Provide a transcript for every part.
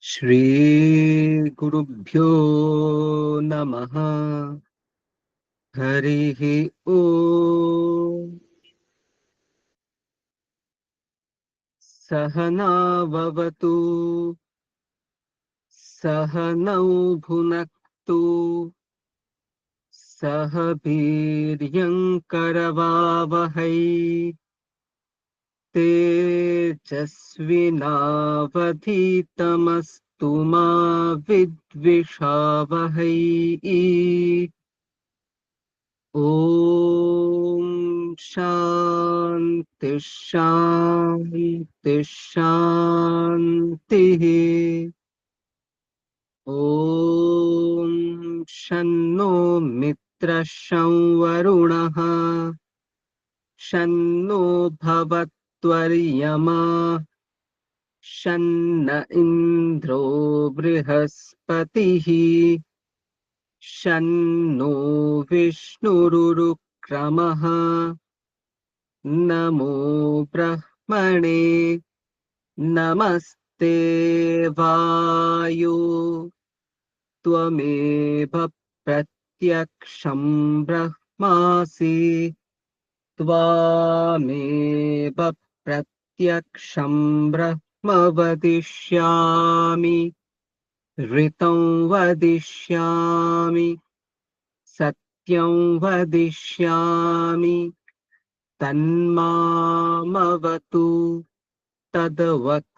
श्रीगुरुभ्यो नमः। हरिः ओम्। सहनाववतु सहनौ भुनक्तु सह वीर्यङ्करवावहै तेजस्विनावधीतमस्तु मा विद्विषावहै। ॐ शान्ति शान्ति शान्तिः। ॐ शन्नो मित्रः शं वरुणः शन्नो भवत्वर्यमा शन्न इन्द्रो बृहस्पतिः शन्नो विष्णुरुरुक्रमः नमो ब्रह्मणे नमस्ते वायो त्वमेव प्रत्यक्षं ब्रह्मासि त्वामेव प्रत्यक्षं ब्रह्म वदिष्यामि ऋतं वदिष्यामि सत्यं वदिष्यामि तन्मामवतु तद्वक्तारमवतु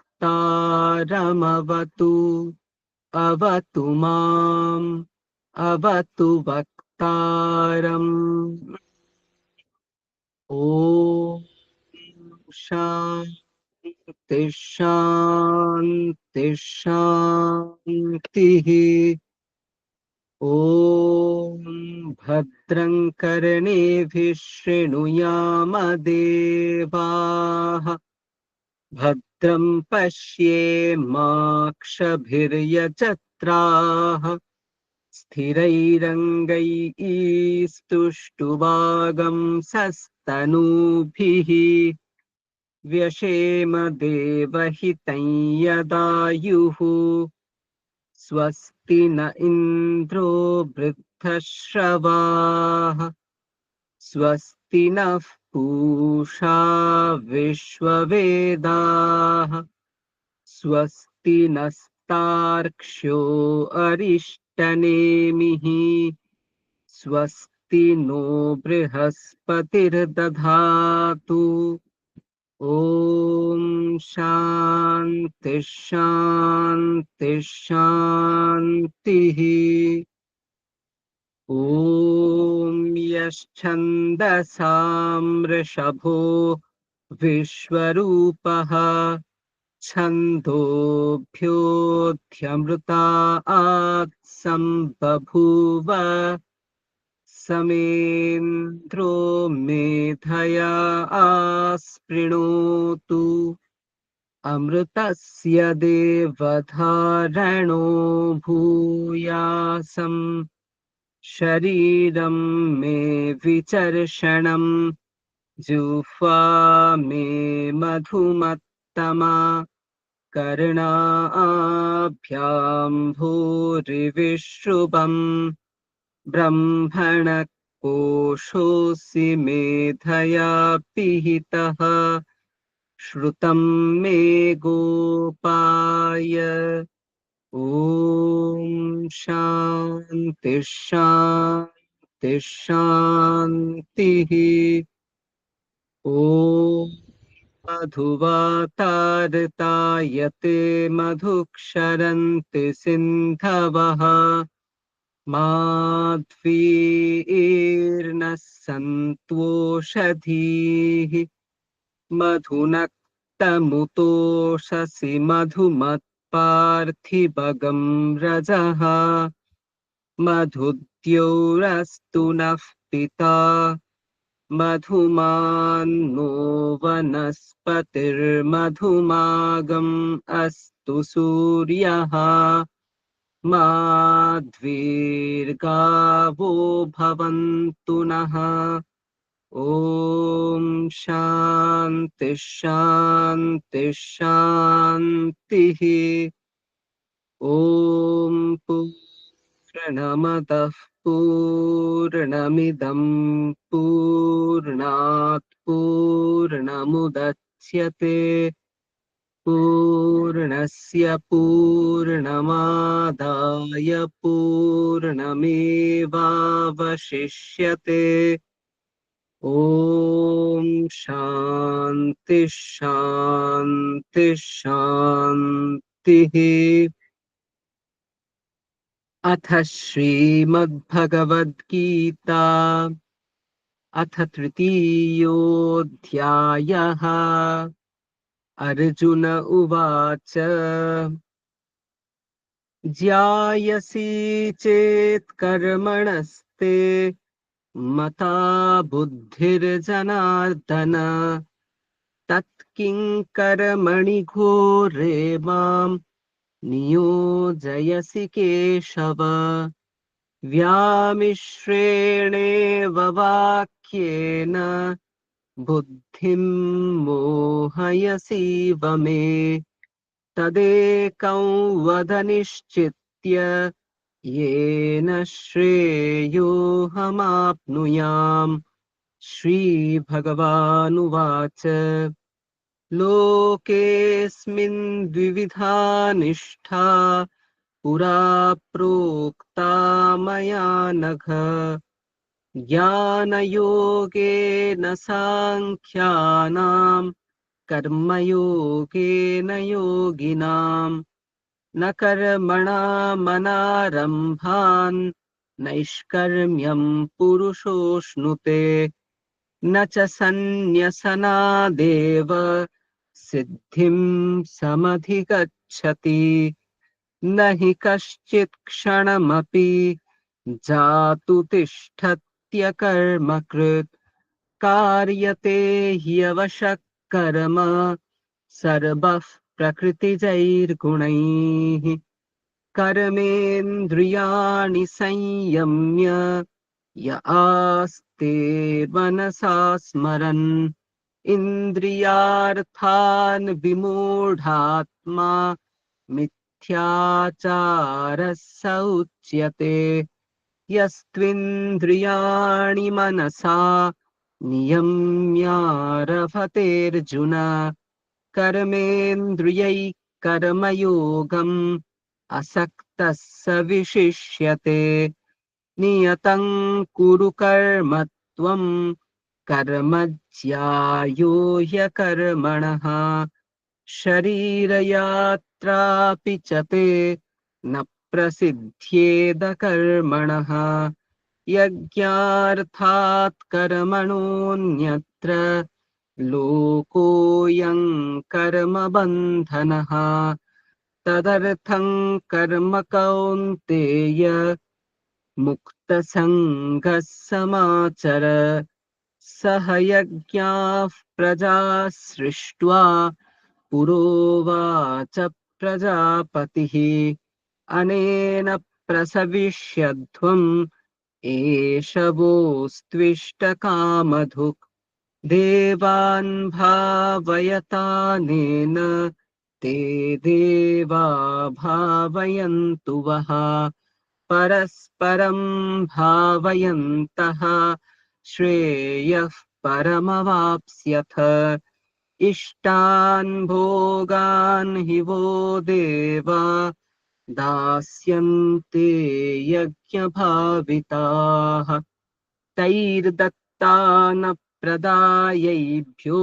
अवतु माम् अवतु वक्तारम्। ॐ शान्ति शान्ति शान्तिः। ॐ भद्रं कर्णेभिः शृणुयाम देवाः भद्रं पश्येमाक्षभिर्यजत्राः स्थिरैरङ्गैस्तुष्टुवागं सस्तनूभिः व्यशेम देवहितं यदायुः स्वस्ति न इन्द्रो वृद्धश्रवाः स्वस्ति नः पूषा विश्ववेदाः स्वस्ति नस्तार्क्ष्यो अरिष्टनेमिः स्वस्ति नो बृहस्पतिर्दधातु ॐ शान्ति शान्ति शान्तिः। ॐ यश्छन्दसां वृषभो विश्वरूपः छन्दोभ्योऽध्यमृतात् सम्बभूव समेन्द्रो मेधया आस्पृणोतु अमृतस्य देवधारणो भूयासं शरीरं मे विचर्षणं जुह्वा मे मधुमत्तमा कर्णाभ्यां भूरिविश्रुवम् ब्रह्मणः कोशोऽसि मेधया पिहितः श्रुतं मे गोपाय ॐ शान्ति शान्ति शान्तिः। ॐ मधुवातारतायते मधुक्षरन्ति सिन्धवः माध्वीर्नः सन्तोषधीः मधुनक्तमुतोषसि मधुमत्पार्थिवगं रजः मधुद्यौरस्तु नः पिता मधुमान्नो वनस्पतिर्मधुमागम् अस्तु सूर्यः माध्वीर्गावो भवन्तु नः ॐ शान्ति शान्ति शान्तिः। ॐ पूर्णमदः पूर्णमिदं पूर्णात् पूर्णमुदच्यते पूर्णस्य पूर्णमादाय पूर्णमेवावशिष्यते ॐ शान्ति शान्ति शान्तिः। अथ श्रीमद्भगवद्गीता अथ तृतीयोऽध्यायः। अर्जुन उवाच ज्यायसि चेत् कर्मणस्ते मता बुद्धिर्जनार्दन तत् किं कर्मणि घोरे मां नियोजयसि केशव। व्यामिश्रेणेव वाक्येन बुद्धिं मोहयसीव मे तदेकं वद निश्चित्य येन श्रेयोऽहमाप्नुयाम्। श्रीभगवानुवाच लोकेऽस्मिन् द्विविधा निष्ठा पुरा प्रोक्ता मया नघ ज्ञानयोगेन साङ्ख्यानां कर्मयोगेन योगिनां न कर्मणामनारम्भान् नैष्कर्म्यं पुरुषोऽश्नुते न च सन्न्यसनादेव सिद्धिं समधिगच्छति न हि कश्चित् क्षणमपि जातु तिष्ठत्यकर्मकृत् कार्यते ह्यवशः कर्म सर्वः प्रकृतिजैर्गुणैः कर्मेन्द्रियाणि संयम्य य आस्ते मनसा स्मरन् इन्द्रियार्थान् विमूढात्मा मिथ्याचारः स उच्यते यस्त्विन्द्रियाणि मनसा नियम्यारभतेऽर्जुन कर्मेन्द्रियैः कर्मयोगम् असक्तः स विशिष्यते नियतं कुरु कर्म त्वं कर्म ज्यायो ह्यकर्मणः शरीरयात्रापि च ते न प्रसिद्ध्येद कर्मणः यज्ञार्थात् कर्मणोऽन्यत्र लोकोऽयं कर्मबन्धनः तदर्थं कर्म कौन्तेय मुक्तसङ्गः समाचर सह यज्ञाः प्रजा सृष्ट्वा पुरोवाच प्रजापतिः अनेन प्रसविष्यध्वम् एष वोस्त्विष्टकामधुक् देवान् भावयतानेन ते देवा भावयन्तु वः परस्परं भावयन्तः श्रेयः परमवाप्स्यथ इष्टान् भोगान् हि वो देवा दास्यन्ते यज्ञभाविताः तैर्दत्तान प्रदायैभ्यो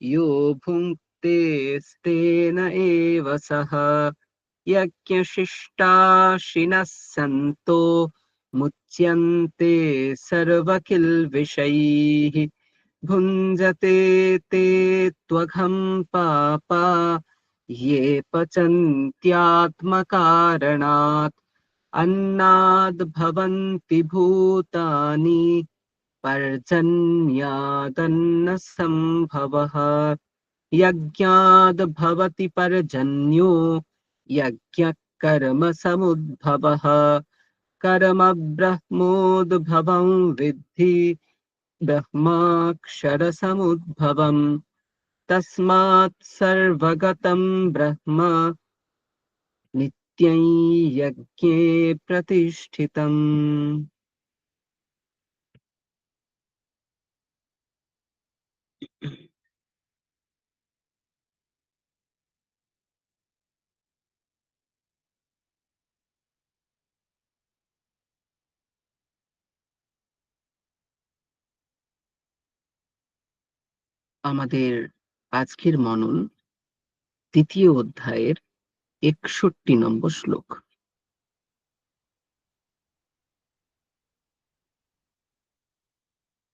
यो भुङ्क्तेस्तेन एव सः यज्ञशिष्टाशिनः सन्तो मुच्यन्ते सर्वकिल्बिषैः भुञ्जते ते त्वघं पापा ये पचन्त्यात्मकारणात् अन्नाद् भवन्ति भूतानि पर्जन्यादन्नसम्भवः यज्ञाद् भवति पर्जन्यो यज्ञः कर्म समुद्भवः कर्म ब्रह्मोद्भवं विद्धि ब्रह्माक्षरसमुद्भवम् तस्मात् सर्वगतं ब्रह्म নিত্যং যজ্ঞে প্রতিষ্ঠিতম। আমাদের আজকের মনন দ্বিতীয় অধ্যায়ের ৬১ নম্বর শ্লোক।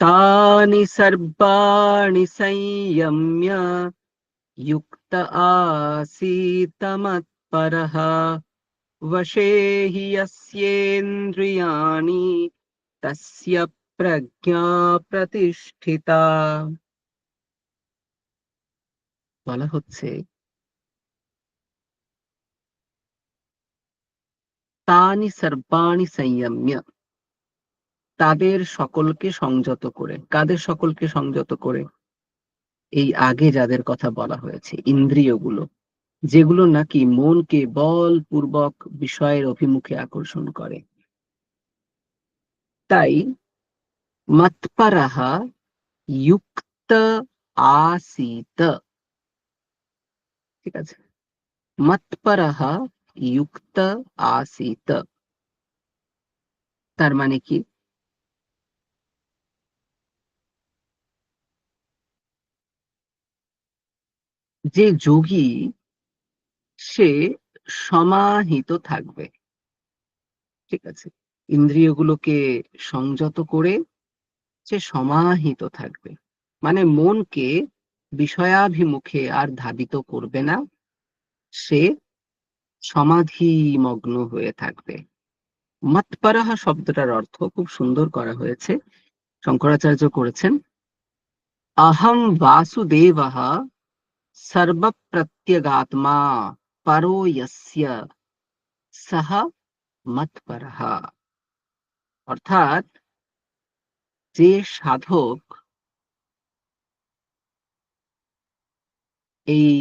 তানি সর্বাণি সংযম্য যুক্ত আসীত মৎপরঃ বশে হি যস্যেন্দ্রিয়াণি তস্য প্রজ্ঞা প্রতিষ্ঠিতা। বলা হচ্ছে তানি সর্বাণি সংযম্য, তাদের সকলকে সংযত করে। কাদের সকলকে সংযত করে? এই আগে যাদের কথা বলা হয়েছে, ইন্দ্রিয়গুলো, যেগুলো নাকি মনকে বলপূর্বক বিষয়ের অভিমুখে আকর্ষণ করে। তাই মৎপরঃ যুক্ত আসীত, ঠিক আছে, মৎপরঃ যুক্ত আসীত, তার মানে কি? যে যোগী সে সমাহিত থাকবে, ঠিক আছে, ইন্দ্রিয়গুলোকে সংযত করে সে সমাহিত থাকবে, মানে মনকে বিষয়াভিমুখে আর ধাবিত করবে না, সে সমাধিমগ্ন হয়ে থাকবে। মৎপরঃ শব্দটার অর্থ খুব সুন্দর করা হয়েছে, শঙ্করাচার্য করেছেন, অহং বাসুদেবঃ সর্বপ্রত্যগাত্মা পরো যস্য সঃ মৎপরঃ। অর্থাৎ যে সাধক এই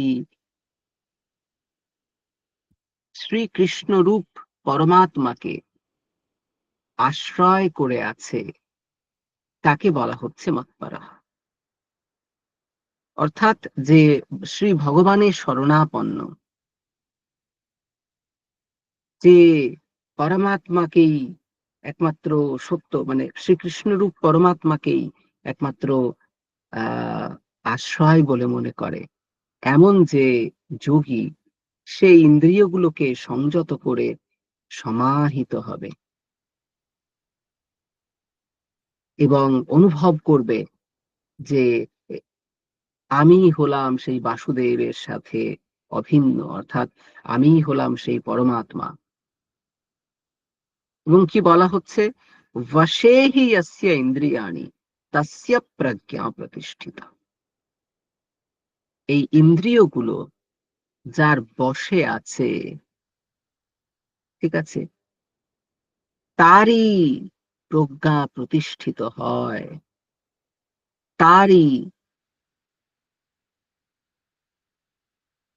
শ্রীকৃষ্ণ রূপ পরমাত্মাকে আশ্রয় করে আছে, তাকে বলা হচ্ছে মৎপরঃ। অর্থাৎ যে শ্রী ভগবানের শরণাপন্ন, যে পরমাত্মাকেই একমাত্র সত্য, মানে শ্রীকৃষ্ণ রূপ পরমাত্মাকেই একমাত্র আহ আশ্রয় বলে মনে করে, এমন যে যোগী, সেই ইন্দ্রিয়গুলোকে সংযত করে সমাহিত হবে এবং অনুভব করবে যে আমি হলাম সেই বাসুদেবের সাথে অভিন্ন, অর্থাৎ আমি হলাম সেই পরমাত্মা। এবং কি বলা হচ্ছে, বশে হি যস্য ইন্দ্রিয়াণি তস্য প্রজ্ঞা প্রতিষ্ঠিতা। এই ইন্দ্রিয়গুলো যার বশে আছে, ঠিক আছে, তারই প্রজ্ঞা প্রতিষ্ঠিত হয়, তারই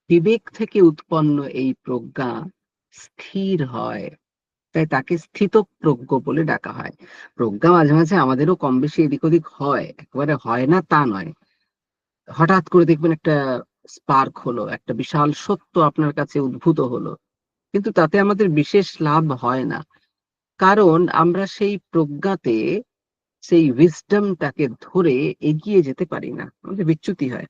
বিবেক থেকে উৎপন্ন এই প্রজ্ঞা স্থির হয়। তাই তাকে স্থিতপ্রজ্ঞ বলে ডাকা হয়। প্রজ্ঞা মাঝে মাঝে আমাদেরও কম বেশি এদিক ওদিক হয়, একেবারে হয় না তা নয়। হঠাৎ করে দেখবেন একটা স্পার্ক হলো, একটা বিশাল সত্য আপনার কাছে উদ্ভূত হলো, কিন্তু তাতে আমাদের বিশেষ লাভ হয় না, কারণ আমরা সেই প্রজ্ঞাতে, সেই উইজডমটাকে ধরে এগিয়ে যেতে পারি না, আমাদের বিচ্যুতি হয়।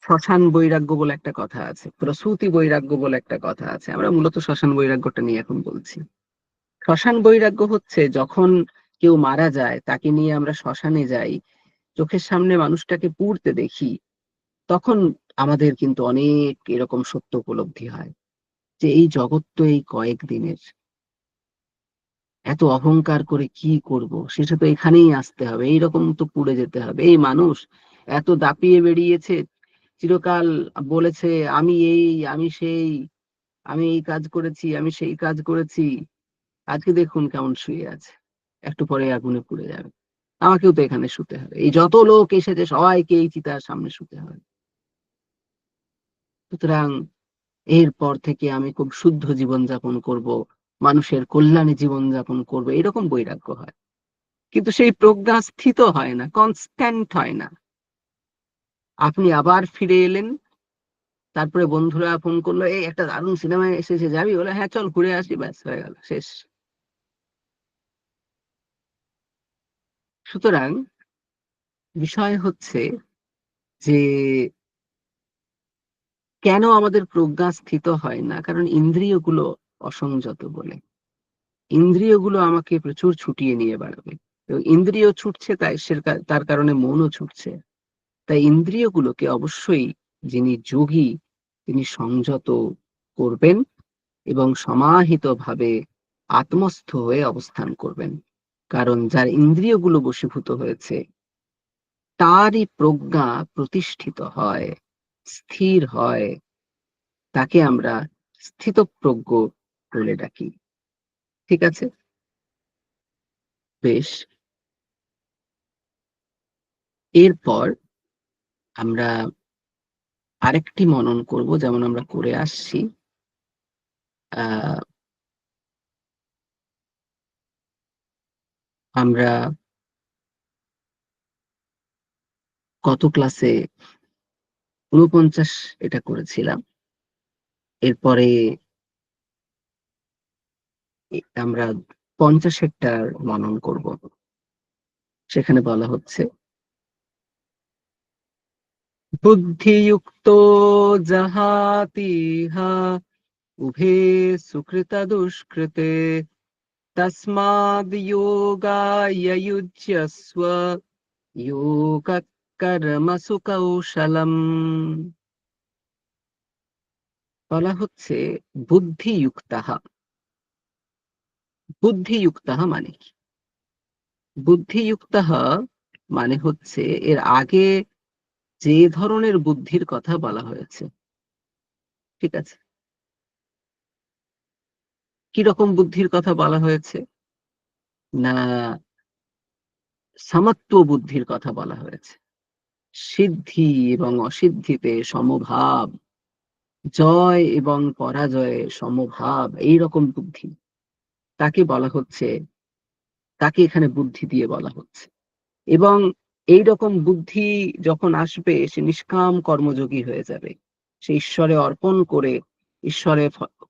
শ্মশান বৈরাগ্য বলে একটা কথা আছে, প্রসূতি বৈরাগ্য বলে একটা কথা আছে, আমরা মূলত শ্মশান বৈরাগ্যটা নিয়ে এখন বলছি। শ্মশান বৈরাগ্য হচ্ছে যখন কেউ মারা যায়, তাকে নিয়ে আমরা শ্মশানে যাই, চোখের সামনে মানুষটাকে পুড়তে দেখি, তখন আমাদের কিন্তু অনেক এরকম সত্য উপলব্ধি হয় যে এই জগৎ তো এই কয়েকদিনের, এত অহংকার করে কি করব, সেটা তো এখানেই আসতে হবে, এইরকম তো পুড়ে যেতে হবে। এই মানুষ এত দাপিয়ে বেরিয়েছে, চিরকাল বলেছে আমি এই, আমি সেই, আমি এই কাজ করেছি, আমি সেই কাজ করেছি, আজকে দেখুন কেমন শুয়ে আছে, একটু পরে আগুনে পুড়ে যাবে, আমাকেও তো এখানে শুতে হবে, এই যত লোক এসেছে সবাইকে এই চিতার সামনে শুতে হবে। সুতরাং এরপর থেকে আমি খুব শুদ্ধ জীবনযাপন করব, মানুষের কল্যাণে জীবনযাপন করব, এরকম বৈরাগ্য হয়। কিন্তু সেই প্রজ্ঞা স্থিত হয় না, কনস্ট্যান্ট হয় না। আপনি আবার ফিরে এলেন, তারপরে বন্ধুরা ফোন করলো, এই একটা দারুণ সিনেমায় এসেছে, যাবি? বলে হ্যাঁ চল ঘুরে আসি, ব্যাস হয়ে গেল, শেষ। সুতরাং বিষয় হচ্ছে যে কেন আমাদের প্রজ্ঞা স্থিত হয় না? কারণ ইন্দ্রিয়গুলো অসংযত বলে। ইন্দ্রিয়গুলো আমাকে প্রচুর ছুটিয়ে নিয়ে বেড়াবে, এবং ইন্দ্রিয় ছুটছে, তাই তার কারণে মনও ছুটছে। তাই ইন্দ্রিয়গুলোকে অবশ্যই যিনি যোগী তিনি সংযত করবেন এবং সমাহিত ভাবে আত্মস্থ হয়ে অবস্থান করবেন। কারণ যার ইন্দ্রিয়গুলো বশীভূত হয়েছে তারই প্রজ্ঞা প্রতিষ্ঠিত হয়, স্থির হয়, তাকে আমরা স্থিতপ্রজ্ঞ বলে ডাকি। ঠিক আছে? বেশ। এরপর আমরা আরেকটি মনন করব, যেমন আমরা করে আসছি। আহ আমরা গত ক্লাসে 49 এটা করেছিলাম। এরপরে আমরা 50-এরটার মনন করব। সেখানে বলা হচ্ছে, বুদ্ধিযুক্তো জাহাতিহা উভে সুকৃতা দুষ্কৃতে তস্মাদ যোগায় যুজ্যস্ব যোগ কর্মসু কৌশলম। বলা হচ্ছে বুদ্ধিযুক্তাহা। বুদ্ধিযুক্তাহা মানে কি? বুদ্ধিযুক্তাহা মানে হচ্ছে এর আগে যে ধরনের বুদ্ধির কথা বলা হয়েছে, ঠিক আছে, কিরকম বুদ্ধির কথা বলা হয়েছে? না, সামত্ব বুদ্ধির কথা বলা হয়েছে। সিদ্ধি এবং অসিদ্ধিতে সমভাব, জয় এবং পরাজয়ে সমভাব, এইরকম বুদ্ধি, তাকে বলা হচ্ছে, তাকে এখানে বুদ্ধি দিয়ে বলা হচ্ছে। এবং এই রকম বুদ্ধি যখন আসবে সে নিষ্কাম কর্মযোগী হয়ে যাবে। সে ঈশ্বরে অর্পণ করে, ঈশ্বরে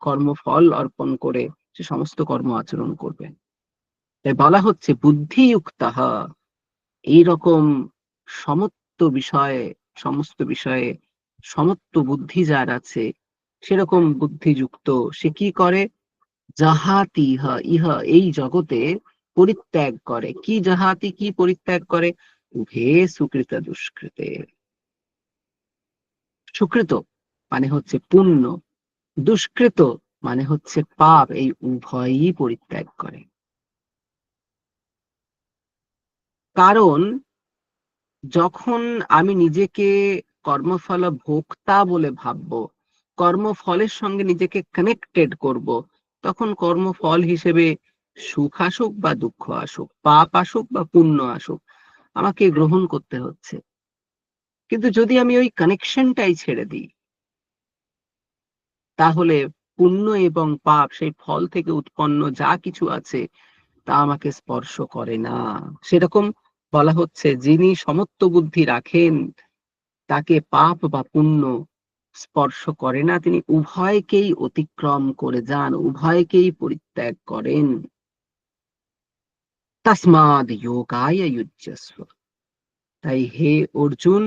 কর্মফল অর্পণ করে সে সমস্ত কর্ম আচরণ করবে। তাই বলা হচ্ছে বুদ্ধিযুক্তাহা, এইরকম সমত্ব বিষয়ে, সমস্ত বিষয়ে সমত্ব বুদ্ধি যার আছে, সেরকম বুদ্ধিযুক্ত সে কি করে? যাহাতি ইহা, ইহা এই জগতে পরিত্যাগ করে। কি যাহাতি, কি পরিত্যাগ করে? উভে সুকৃত দুষ্কৃতে। সুকৃত মানে হচ্ছে পুণ্য, দুষ্কৃত মানে হচ্ছে পাপ, এই উভয়ই পরিত্যাগ করে। কারণ যখন আমি নিজেকে কর্মফল ভোক্তা বলে ভাববো, কর্মফলের সঙ্গে নিজেকে কানেক্টেড করব, তখন কর্মফল হিসেবে সুখ আসুক বা দুঃখ আসুক, পাপ আসুক বা পুণ্য আসুক, আমাকে গ্রহণ করতে হচ্ছে। কিন্তু যদি আমি ওই কানেকশনটাই ছেড়ে দিই, তাহলে পুণ্য এবং পাপ, সেই ফল থেকে উৎপন্ন যা কিছু আছে, তা আমাকে স্পর্শ করে না। সেরকম বলা হচ্ছে যিনি সমত্ব বুদ্ধি রাখেন তাকে পাপ বা পুণ্য স্পর্শ করে না, তিনি উভয়কেই অতিক্রম করে যান, উভয়কেই পরিত্যাগ করেন। তস্মাদ যোগায় যুজ্যস্ব। তাই হে অর্জুন,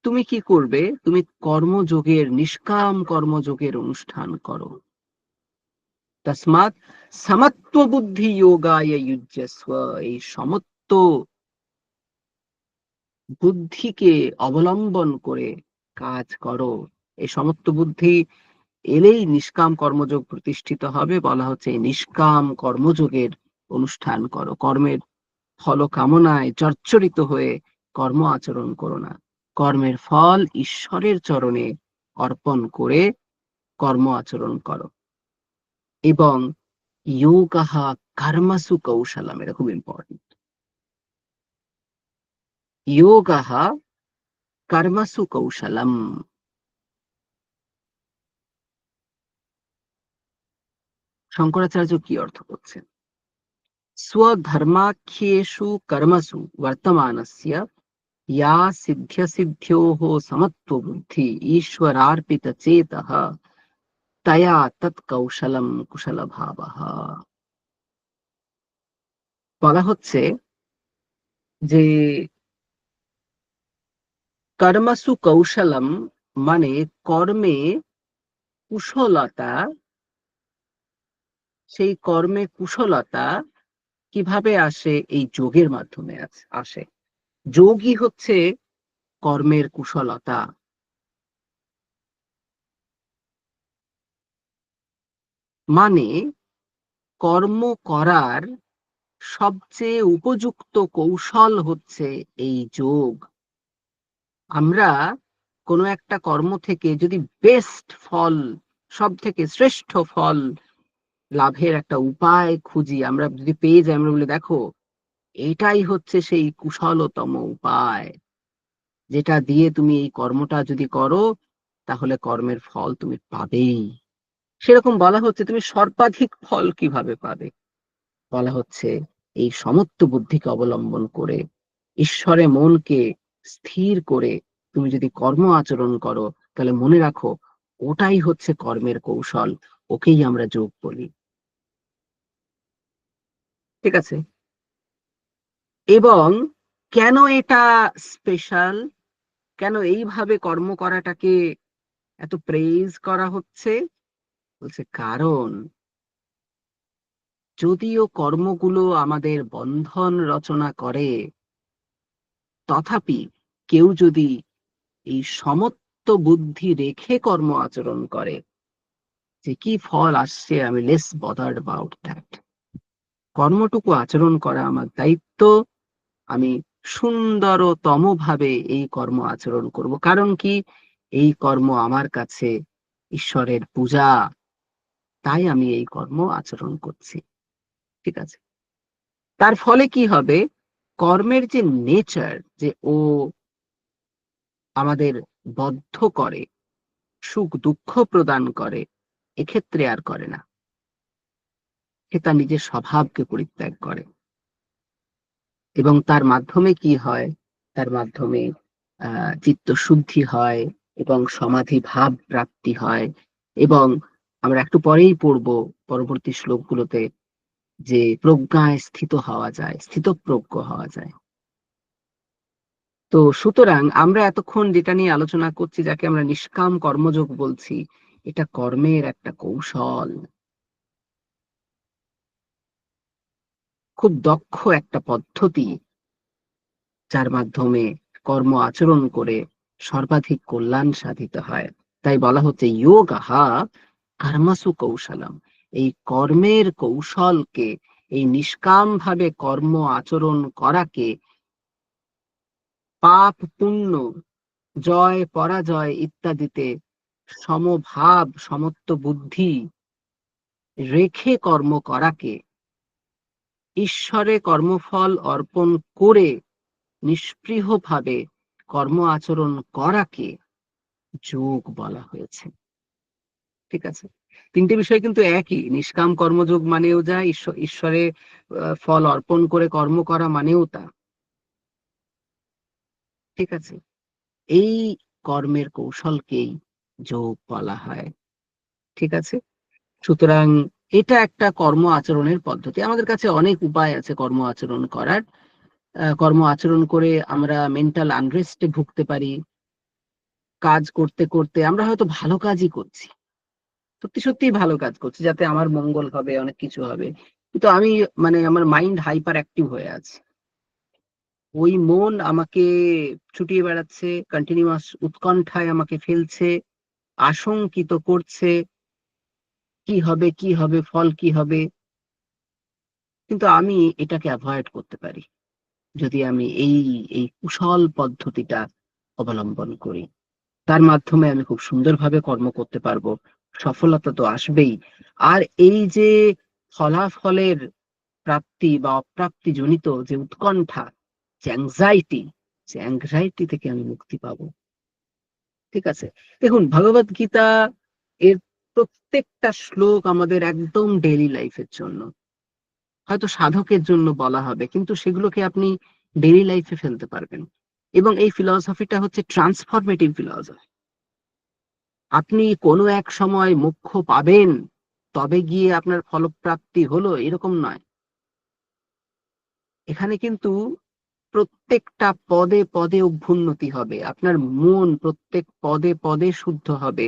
তুমি কি করবে? তুমি কর্মযোগের, নিষ্কাম কর্মযোগের অনুষ্ঠান করো। তস্মাৎ সমত্ব বুদ্ধি যোগায় যুজ্যস্ব। এই সমত্ব বুদ্ধিকে অবলম্বন করে কাজ করো। এই সমত্ব বুদ্ধি এলেই নিষ্কাম কর্মযোগ প্রতিষ্ঠিত হবে। বলা হচ্ছে এই নিষ্কাম কর্মযোগের অনুষ্ঠান করো। কর্মের ফল কামনায় জর্জরিত হয়ে কর্ম আচরণ করো না। কর্মের ফল ঈশ্বরের চরণে অর্পণ করে কর্ম আচরণ করো। এবং যোগহা কর্মসু কৌশলম, এটা খুব ইম্পর্টেন্ট। যোগহা কর্মসু কৌশলম। শঙ্করাচার্য কি অর্থ করছেন? स्वधर्माख्येषु कर्मसु वर्तमानस्य या सिद्ध्यसिद्ध्योः समत्वबुद्धि ईश्वरार्पितचेतः तया तत्कौशलम कुशलभावः। বলা হচ্ছে যে কর্মসু কৌশলম মানে কর্মে কুশলতা, সেই কর্মে কুশলতা কিভাবে আসে? এই যোগের মাধ্যমে আসে। যোগই হচ্ছে কর্মের কুশলতা। মানে কর্ম করার সবচেয়ে উপযুক্ত কৌশল হচ্ছে এই যোগ। আমরা কোনো একটা কর্ম থেকে যদি বেস্ট ফল, সব থেকে শ্রেষ্ঠ ফল লাভের একটা উপায় খুঁজি, আমরা যদি পেয়ে যাই, আমরা বলি দেখো এটাই হচ্ছে সেই কুশলতম উপায়, যেটা দিয়ে তুমি এই কর্মটা যদি করো তাহলে কর্মের ফল তুমি পাবেই। সেরকম বলা হচ্ছে তুমি সর্বাধিক ফল কিভাবে পাবে? বলা হচ্ছে এই সমত্ব বুদ্ধিকে অবলম্বন করে, ঈশ্বরে মনকে স্থির করে তুমি যদি কর্ম আচরণ করো, তাহলে মনে রাখো ওটাই হচ্ছে কর্মের কৌশল, ওকেই আমরা যোগ বলি। ঠিক আছে? এবং কেন এটা স্পেশাল, কেন এইভাবে কর্ম করাটাকে এত প্রেজ করা হচ্ছে? বলছে কারণ যদিও কর্মগুলো আমাদের বন্ধন রচনা করে, তথাপি কেউ যদি এই সমত্ব বুদ্ধি রেখে কর্ম আচরণ করে, যে কি ফল আসছে আমি লেস বদার্ড অ্যাবাউট দ্যাট, কর্মটুকু আচরণ করা আমার দায়িত্ব, আমি সুন্দরতম ভাবে এই কর্ম আচরণ করব। কারণ কি, এই কর্ম আমার কাছে ঈশ্বরের পূজা, তাই আমি এই কর্ম আচরণ করছি। ঠিক আছে? তার ফলে কি হবে? কর্মের যে নেচার, যে ও আমাদের বদ্ধ করে, সুখ দুঃখ প্রদান করে, এক্ষেত্রে আর করে না। সে তার নিজের স্বভাবকে পরিত্যাগ করে। এবং তার মাধ্যমে কি হয়? তার মাধ্যমে চিত্ত শুদ্ধি হয় এবং সমাধি ভাব প্রাপ্তি হয়। এবং আমরা একটু পরেই পড়বো পরবর্তী শ্লোকগুলোতে, যে প্রজ্ঞায় স্থিত হওয়া যায়, স্থিতপ্রজ্ঞ হওয়া যায়। তো সুতরাং আমরা এতক্ষণ যেটা নিয়ে আলোচনা করছি, যাকে আমরা নিষ্কাম কর্মযোগ বলছি, এটা কর্মের একটা কৌশল, খুব দক্ষ একটা পদ্ধতি, যার মাধ্যমে কর্ম আচরণ করে সর্বাধিক কল্যাণ সাধিত হয়। তাই বলা হচ্ছে যোগহা কর্মসু কৌশলম, এই কর্মের কৌশলকে, এই নিষ্কাম ভাবে কর্ম আচরণ করাকে পাপ পুণ্য, জয় পরাজয় ইত্যাদিতে সমভাব সমত্ব বুদ্ধি রেখে কর্ম করাকে, ঈশ্বরে কর্মফল অর্পণ করে নিষ্পৃহভাবে কর্ম আচরণ করাকে যোগ বলা হয়েছে। ঠিক আছে? তিনটে বিষয় কিন্তু একই। নিষ্কাম কর্মযোগ মানেও যা, ঈশ্বরে ফল অর্পণ করে কর্ম করা মানেও তা। ঠিক আছে? এই কর্মের কৌশলকেই যোগ বলা হয়। ঠিক আছে? সুতরাং এটা একটা কর্ম আচরণের পদ্ধতি। আমাদের কাছে অনেক উপায় আছে কর্ম আচরণ করার। কর্ম আচরণ করে আমরা মেন্টাল আনরেস্টে ভুগতে পারি। কাজ করতে করতে আমরা হয়তো ভালো কাজই করছি, সত্যি সত্যি ভালো কাজ করছি, যাতে আমার মঙ্গল হবে, অনেক কিছু হবে, কিন্তু আমি মানে আমার মাইন্ড হাইপার অ্যাক্টিভ হয়ে আছে। ওই মন আমাকে ছুটিয়ে বেড়াচ্ছে, কন্টিনিউয়াস উৎকণ্ঠায় আমাকে ফেলছে, আশঙ্কিত করছে, কি হবে কি হবে, ফল কি হবে। কিন্তু আমি এটাকে অ্যাভয়েড করতে পারি যদি আমি এই এই কুশল পদ্ধতিটা অবলম্বন করি। তার মাধ্যমে আমি খুব সুন্দরভাবে কর্ম করতে পারবো, সফলতা তো আসবেই। আর এই যে ফলাফলের প্রাপ্তি বা অপ্রাপ্তি জনিত যে উৎকণ্ঠা, যে অ্যাংজাইটি, যে অ্যাংজাইটি থেকে আমি মুক্তি পাবো। ঠিক আছে? দেখুন ভগবত গীতা এর প্রত্যেকটা শ্লোক আমাদের একদম ডেইলি লাইফের জন্য, হয়তো সাধকের জন্য বলা হবে, কিন্তু সেগুলোকে আপনি ডেইলি লাইফে ফেলতে পারবেন। এবং এই ফিলসফিটা হচ্ছে ট্রান্সফরমেটিভ ফিলসফি। আপনি কোনো এক সময় মোক্ষ পাবেন, তবে গিয়ে আপনার ফলপ্রাপ্তি হলো, এরকম নয়। এখানে কিন্তু প্রত্যেকটা পদে পদে অভ্যুন্নতি হবে, আপনার মন প্রত্যেক পদে পদে শুদ্ধ হবে,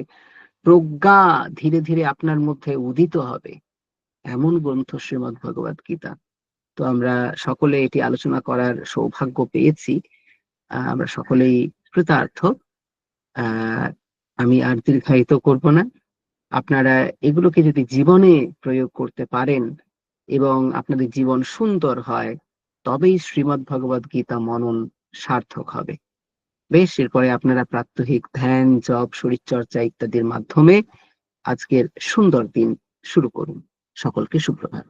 প্রজ্ঞা ধীরে ধীরে আপনার মধ্যে উদিত হবে। এমন গ্রন্থ শ্রীমদ্ ভগবত গীতা। তো আমরা সকলে এটি আলোচনা করার সৌভাগ্য পেয়েছি। আমরা সকলেই কৃতার্থ। আহ আমি আর দীর্ঘায়িত করব না। আপনারা এগুলোকে যদি জীবনে প্রয়োগ করতে পারেন এবং আপনাদের জীবন সুন্দর হয়, তবেই শ্রীমদ্ ভগবত গীতা মনন সার্থক হবে। বেশ, এরপরে আপনারা প্রাত্যহিক ধ্যান, জপ, শরীরচর্চা ইত্যাদির মাধ্যমে আজকের সুন্দর দিন শুরু করুন। সকলকে সুপ্রভাত।